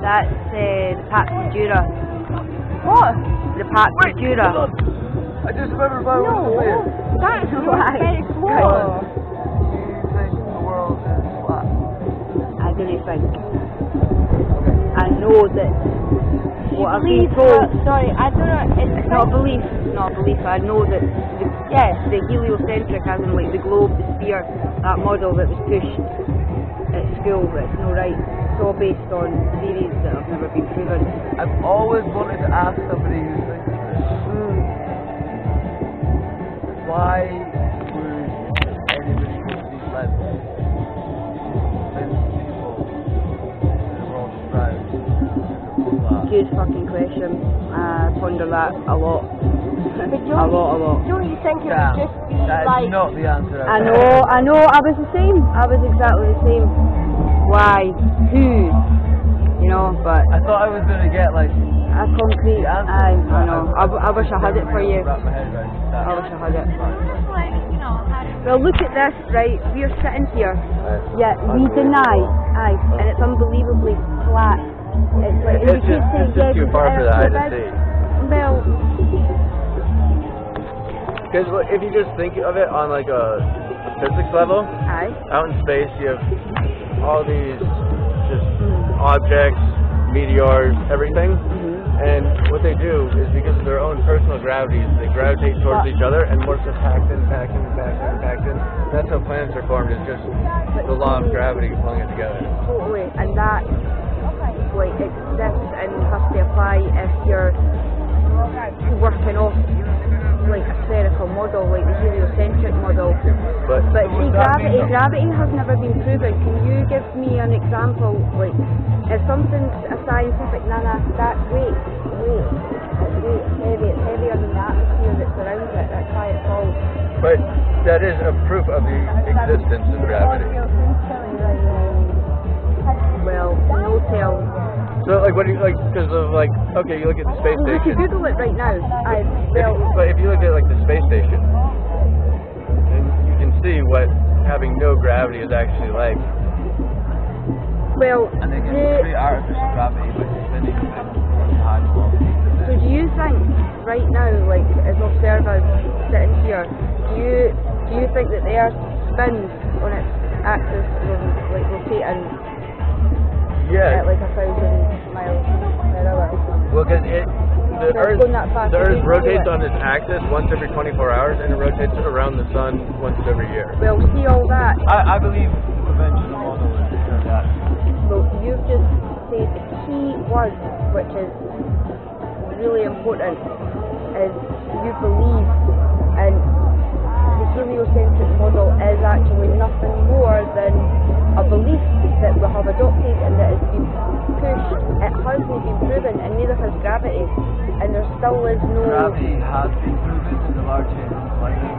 That's the Jura. What? The Jura. I just remembered why I was weird. That's Why? very slow. You think the world is flat? I don't think. I know that what I've been Believe told. sorry, I don't know. It's not a belief. It's not a belief. I know that the heliocentric, as in like the globe, the sphere, that model that was pushed at school, that's no right. It's all based on theories that have never been proven. I've always wanted to ask somebody who thinks this. Why would anybody go to these levels? Since people in the world described Good fucking question. I ponder that a lot. A lot. Don't you think it would just be that like... is not the answer. I know, I was the same. I was exactly the same. Why? Who? You know, but... I thought I was going to get like... A concrete... I know. I wish I had it for you. Wrap my head around that. I wish I had it. Just like, you know, how do Well, look at this, right? We're sitting here. Yeah, we deny. And it's unbelievably flat. It's like... It's just too far for the eye to see. Well... Because if you just think of it on like a physics level, out in space you have all these just objects, meteors, everything, and what they do is because of their own personal gravities, they gravitate towards each other and more so packed in. That's how planets are formed, is just the law of gravity pulling it together. Totally, and that like exists and has to apply if you're working off like a spherical model, like the heliocentric model. But see, gravity has never been proven. Can you give me an example? Like, if something's a scientific, that's weight. It's heavier than the atmosphere that surrounds it. That's why it's called. But that is a proof of the existence of gravity. Well, no tell. So, like, what do you like? Because of like, okay, you look at the space You station. can Google it right now. But if you look at like the space station, then you can see what having no gravity is actually like. Well, And they can create artificial gravity by spinning things high velocity. so do you think right now, like as observers sitting here, do you think that the Earth spins on its axis, like rotating at like 1,000 miles per hour? Well, because the Earth rotates on its axis once every 24 hours, and it rotates around the sun once every year. Well, see all that. I believe the conventional model is that. Well, you've just said the key word, which is really important, is you believe, and the heliocentric model is actually nothing more than a belief that we have adopted and that has been pushed. It hasn't been proven, and neither has gravity, and there still is no... Gravity has been proven in the Large Hadron Collider.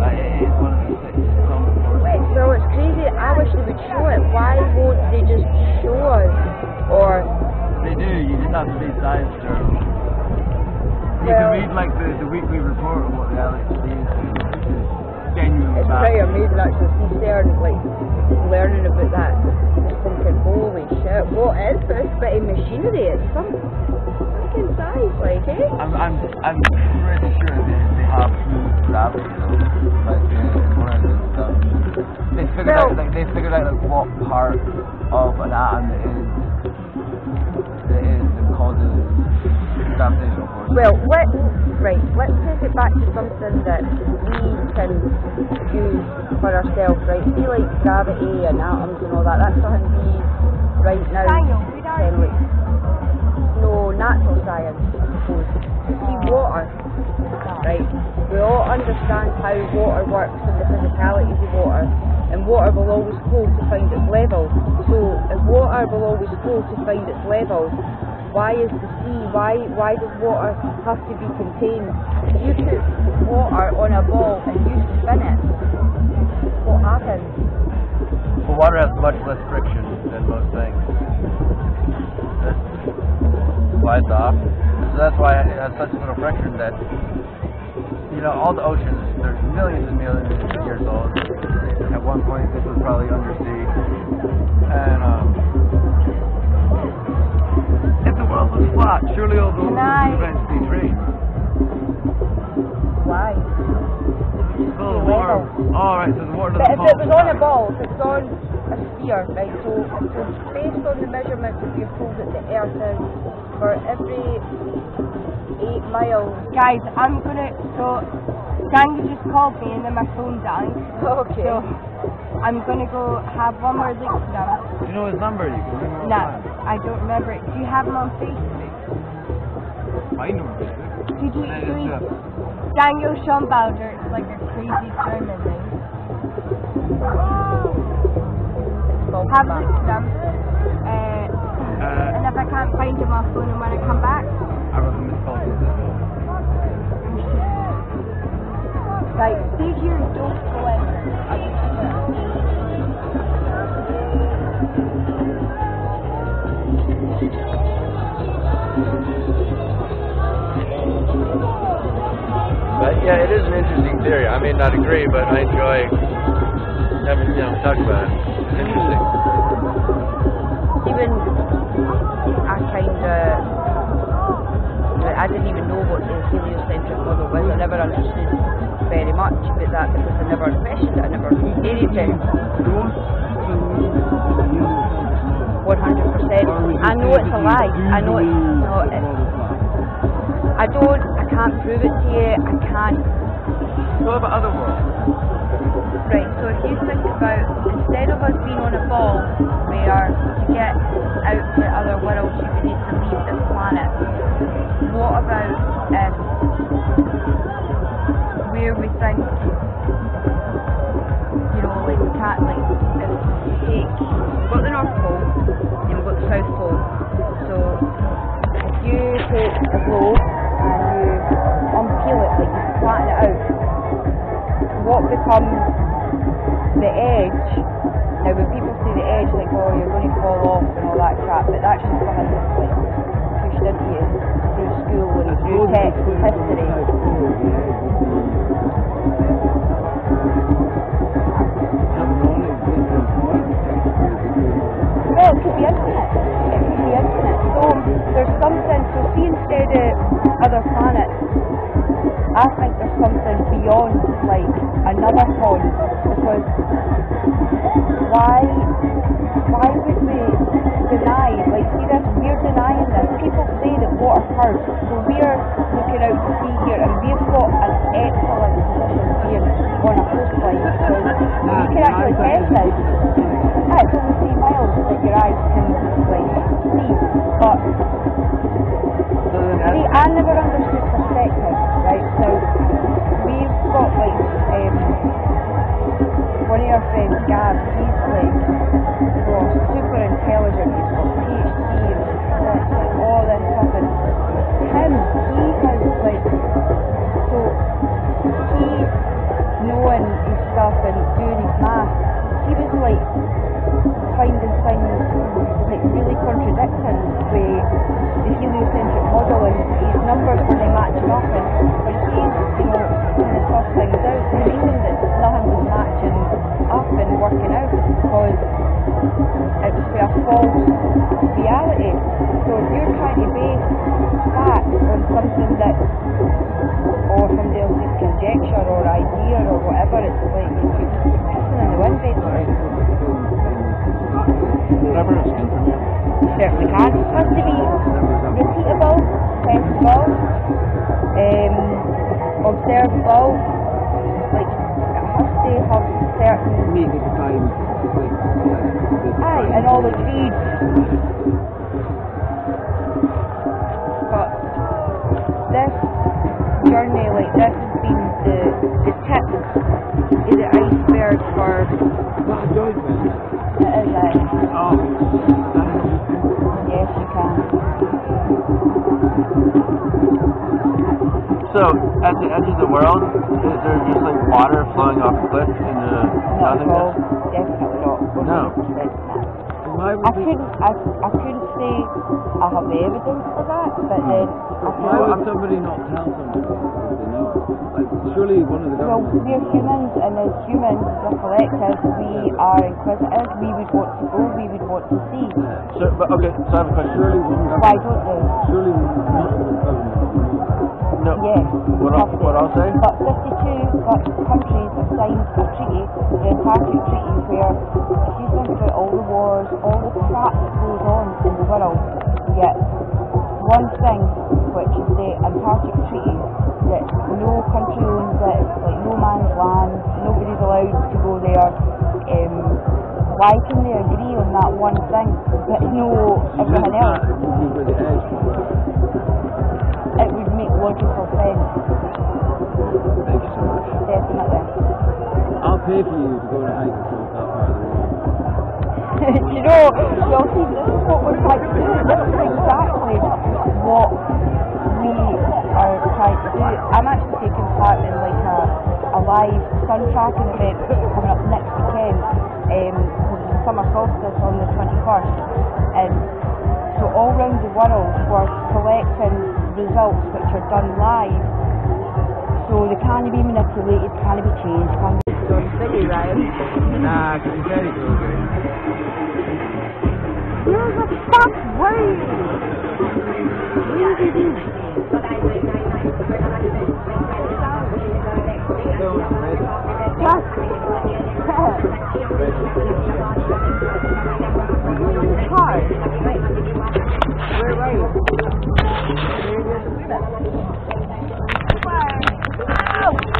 It is one of the 6 common forces. Well, it's crazy. I wish they would show it. Why won't they just show us? Or... They do, you just have to read science journals. You can read like the weekly report of what the LHC is doing, which is genuinely it's pretty amazing actually to see CERN like learning about that. Just thinking, holy shit, what is this bit of machinery? It's some fucking size, like, eh? I'm pretty sure they have proved gravity though. Like one of the stuff. They figured out like what part of an atom it is that causes gravitational force. Well, let's take it back to something that we can use for ourselves, right? See, like gravity and atoms and all that, that's something we, right now, can like, no natural science, I suppose. See, water, right? We all understand how water works and the physicalities of water, and water will always flow to find its level. So, if water will always flow to find its level, why is the sea, why does water have to be contained? If you put water on a ball and you spin it, what happens? Well, water has much less friction than most things. That's why it's off. So that's why it has such little friction that, you know, all the oceans, they're millions and millions of years old. At one point, this was probably undersea. And was flat. Surely all those Can I- were meant to be drained. Why? Full of water. Oh, right, so the water But doesn't if it was on a fall. ball, if it's on a sphere, right, so based on the measurements that we're told that the Earth is, for every 8 miles... Guys, I'm gonna, so, Daniel just called me and then my phone died. Okay. So, I'm gonna go have one more look at them. Do you know his number? You can ring him No, offline. I don't remember it. Do you have him on Facebook? I know him. Did you see Daniel Schonbalder? It's like a crazy German name. Have a look at them. And if I can't find him, I'll phone him when I come back. I wrote him his call. Right, stay here, don't go in. But yeah, it is an interesting theory. I may not agree, but I enjoy having, talk about it. It's interesting. Even I didn't even know what the heliocentric model was. I never understood very much about that because I never questioned it. I never experienced it. 100%. I know it's a lie. I know it's not. I can't prove it to you. I can't. What about other worlds? Right, so if you think about, instead of us being on a ball where to get out to other worlds you would need to leave this planet, what about where we think, like we can't, like, if we take, we've got the North Pole and we've got the South Pole, so if you take a globe and you unpeel it, like you flatten it out, what becomes the edge? Now when people say the edge, like, oh, you're going to fall off and all that crap, but that's just something that's like pushed into you through school and through text and history. Well, it could be infinite. It could be infinite. So there's something, so see, instead of other planets, I think there's something beyond, like, another pond, because why would we deny, like, see this, we're denying this. People say that water hurts, so we're looking out to sea here, and we've got an excellent position being on a coastline, because you can actually test this. It's only 3 miles that your eyes can, like, see, but see, I never understood perspective, right? So we've got, like, one of your friends, Gab, he's like, super intelligent, he's got PhD and like all this stuff, and him, he has, like, so he, knowing his stuff and doing his math, he was like finding things like really contradicting with the heliocentric model, and his numbers weren't matching up, and when he's, kind of tough things out, he knew that nothing was matching up and working out because it was for a false reality. So if you're trying to base facts on something that, or somebody else's conjecture or idea or whatever, it's like you're pissing in the wind, basically. Certainly can. It has to be repeatable, testable, observable, like it has to have certain... Aye, and all agreed. But this journey, like this has been the tip of the iceberg for... It is, aye. Yes, you can. So, at the edge of the world, is there just like water flowing off a cliff in the Not at all. nothingness? Definitely not. No. I couldn't say I have the evidence for that, but then why would somebody not tell somebody if they know? Like, surely one of the government... Well, we're humans, and as humans, we're collective, we are inquisitive, we would want to go, we would want to see. So, but okay, so I have a question. Surely one government... Why don't they? Surely multiple governments know that. No. Yes. What I'll say? But 52 countries have signed a treaty, the Antarctic Treaty, where if you think about all the wars, all the crap that goes on in the world, yet one thing, which is the Antarctic Treaty, that no country owns it, it's like no man's land, nobody's allowed to go there. Why can they agree on that one thing, but no everything else? It would make logical sense. Thank you so much. Definitely. I'll pay for you to go on a hike across that part of the world. You know, well, see, this is what we're trying to do. This is exactly what we are trying to do. I'm actually taking part in like a live sun tracking event coming up next weekend, because it's the summer solstice on the 21st, and so all around the world we're collecting results which are done live, so they can't be manipulated, can't be changed, can't be done. City, Ryan. Nah, because he's very cool, dude. You're the fuck way! We're right.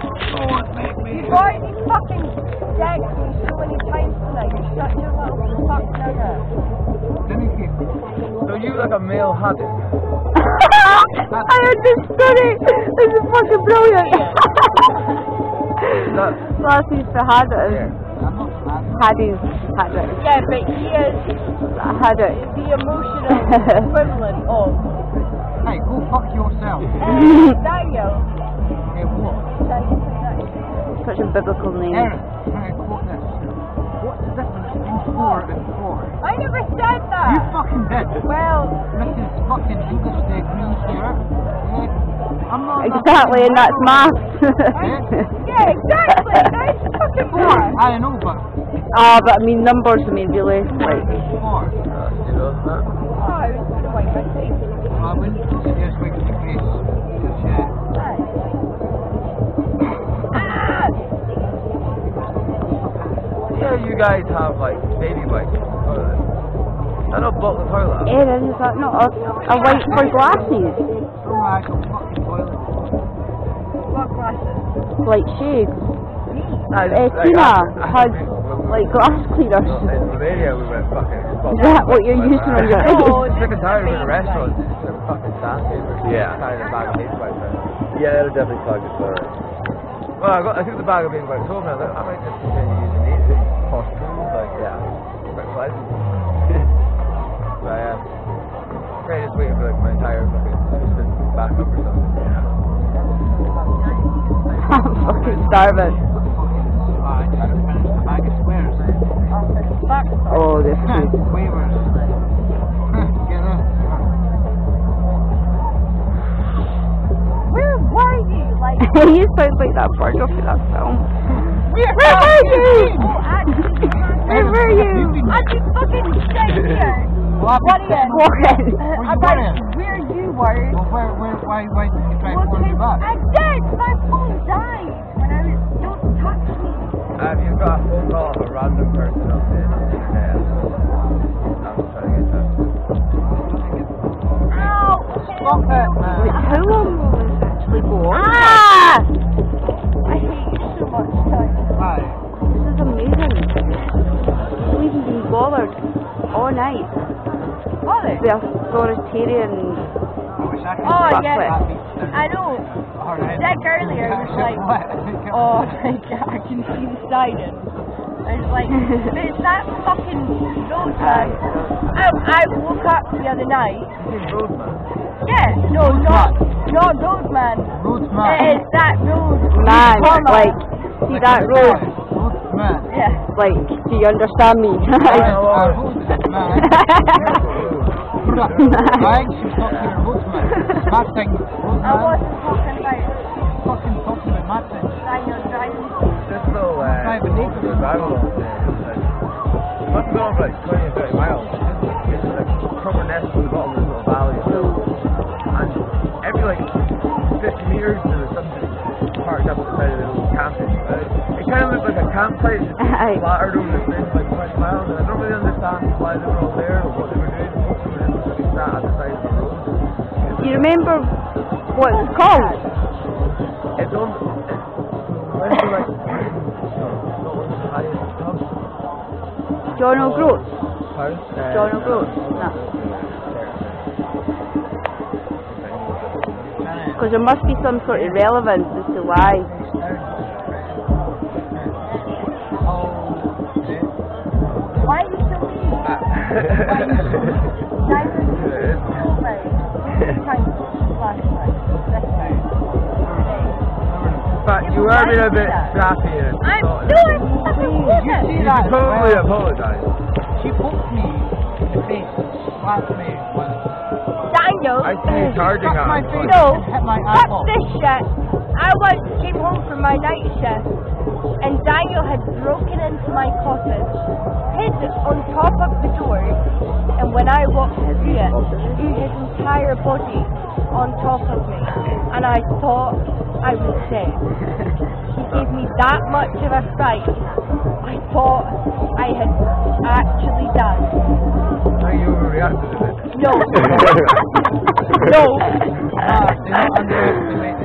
You've already fucking decked me so many times tonight. You're such a little fuck nigger. So you like a male habit? I understood it! This is fucking brilliant! Solstice for Hadit. Haddy's Hadit. Yeah, but he is Hadit. the emotional equivalent of Hey, go fuck yourself. Daniel. Hey, what? Such a biblical name. Aaron, can I quote this? What's the difference between 4 and 4? I never said that. You fucking did. Well, Mrs. fucking English degree here. I'm not... Exactly, and that's maths. yeah, exactly. That's fucking 4. I know, but... But I mean numbers, I mean really, like... 4. You know that? Oh, I was going to wipe my face. I wouldn't suggest wiping your face. Just yet. Yeah, you guys have like baby wipes in the toilet. I don't block the toilet. Aaron, is that not a wipe for glasses? Oh, I can fucking toilet. What glasses? Like shades? Tina has like glass cleaners. In Romania we went fucking... Is that what you're using on your face? Oh, Sick and tired of in a restaurant, just fucking sandpapers. Yeah. Carrying a bag of baby wipes out. Yeah, it'll definitely clog the toilet. Well, I took the bag of baby wipes home and I might just continue using these. It's possible, but yeah, quite pleasant. But yeah, great, just waiting for like my entire fucking back up or something. I'm fucking starving. Oh, this food. Waivers. Get up. Where were you? Like, You sound like that bird off of that film. where were you? Oh, actually, Where were you? I just fucking stay here. What Worrying Warren. about where you were. Well, why did you try to phone me back? I did. My phone died when I was. Don't touch me. You've got a phone call of a random person on the internet. I'm just trying to get that. Ow! Stop it, man. Wait, how long will this actually go on? Ah! I hate you so much, Tony. Why? This is amazing. We've even been bothered all night. Mother. The authoritarian. I wish I could Oh, do yes. that. I know. Alright. Dick earlier was like, oh my god, I can see the siding. I was like, it's that fucking road man. I woke up the other night. This is Roadman. Yeah, no, not road man. Roadman. It is that road. Man, Comma. like, see that road? Roadman. Yeah. Like, do you understand me? I hold it, man. Right? She's not here votes, man. Mad thing. I wasn't talking about Fucking talking about mad things. Daniel driving. This little survival must have gone for like 20 or 30 miles. It's like proper nest at the bottom of this little valley. And every like 50 meters there was something parked up at the side of the little campus. It kind of looked like a campsite, just splattered over the space of like 20 miles, and I don't really understand why they were all there or what they were doing. Most of them were just sat at the side of the road. Do you remember what it's called? It's on. Where's the like Scotland's highest pub? John O'Groats? Pardon? John O'Groats? No. Because there must be some sort of relevance as to why. Why are you so mean? But you are being a bit snappy and I'm doing something with it. you should totally apologise. She poked me in the face, slapped me once. Daniel, I see you charging at my her. face no, and hit my fuck eyeball. this shit. I once came home from my night shift and Daniel had broken into my cottage, hid on top of the door, and when I walked through it, threw his entire body on top of me, and I thought I was dead. He gave me that much of a fright. I thought I had actually died. Now you overreacted a bit. No. No.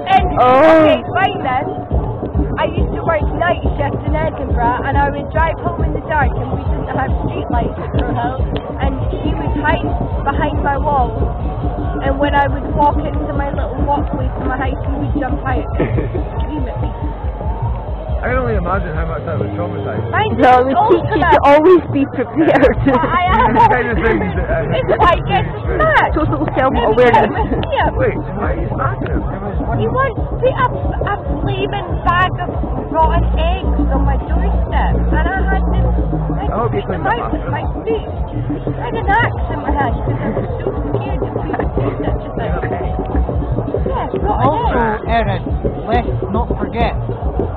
And, okay, right then, I used to work night shift in Edinburgh, and I would drive home in the dark, and we didn't have street lights at our house, and he would hide behind my wall, and when I would walk into my little walkway to my house, he would jump out and scream at me. I can only imagine how much that would traumatize. So we teach you to always be prepared. I am. These kind of things that It's why I get smacked. Total self-awareness. Wait, why are you smacking him? He once put a flaming bag of rotten eggs on my doorstep, and I had to I hope you take them cleaned out them with up. my feet. I had an axe in my hand because I was so scared that we would do such a thing. Yeah, rotten Also, eggs. Erin, let's not forget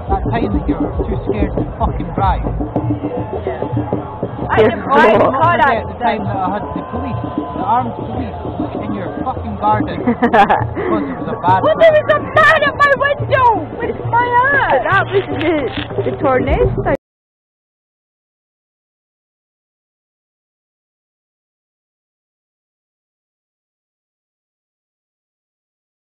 that time that you were too scared to fucking drive. I had a blind Don't car forget the time accident. that I had the police, the armed police, in your fucking garden because there was a bad Well, there was a man at my window with my ass. That was the tornado.